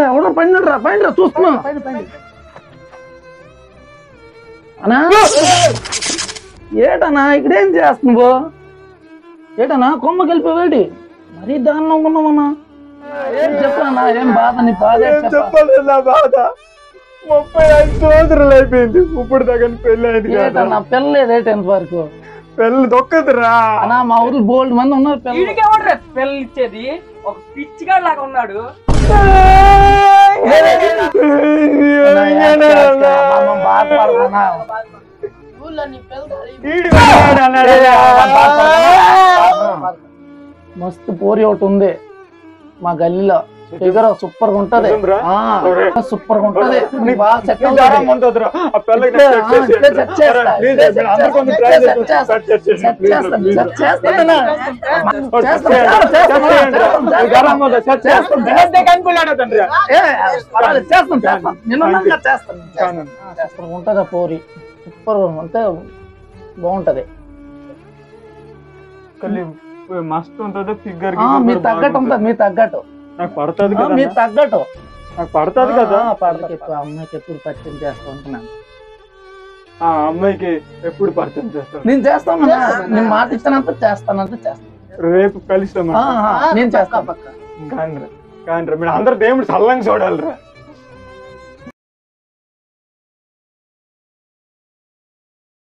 ఎవడో పైన చూస్తున్నా అన్నా ఏటన్నా ఇక్కడేం చేస్తున్నావు ఏటన్నా కొమ్మకి వెళ్ళిపోయాడు మరీ దారుణంగా ఉన్నామన్నా ఏం చెప్పనా ఏం బాధ నీ బాధ చెప్పాలి నా బాధ 35 సంవత్సరాలు అయిపోయింది ఇప్పుడు దగ్గర పెళ్లి అయింది ఏటన్నా పెళ్ళలేదు ఏంటి వరకు పెళ్ళి దొక్కదురా అన్నా మా ఊర్లో బోల్డ్ మంది ఉన్నారు పెళ్ళి ఇచ్చేది ఒక పిచ్చిగాడు లాగా ఉన్నాడు మస్తు పోరి ఒకటి ఉంది మా గల్లీలో ఫిగర్ సూపర్ గా ఉంటది సూపర్ గా ఉంటది బాగా సెట్ ఉంటది పోరి సూపర్ అంటే బాగుంటది మస్తు ఉంటది ఫిగర్ మీరు తగ్గట్టు ఉంటది మీరు తగ్గట్టు నాకు పడుతుంది కదా మీరు తగ్గట్టు నాకు పడుతుంది కదా అమ్మాయికి ఎప్పుడు పరిచయం చేస్తా ఉంటున్నాను ఆ అమ్మాయికి ఎప్పుడు పరిచయం చేస్తాను నేను చేస్తాను నేను మాట ఇస్తానంత చేస్తాను రేపు కలుస్తాం నేను చేస్తాను కానీ మీరు అందరు దేవుడు సల్లంగా చూడాలిరా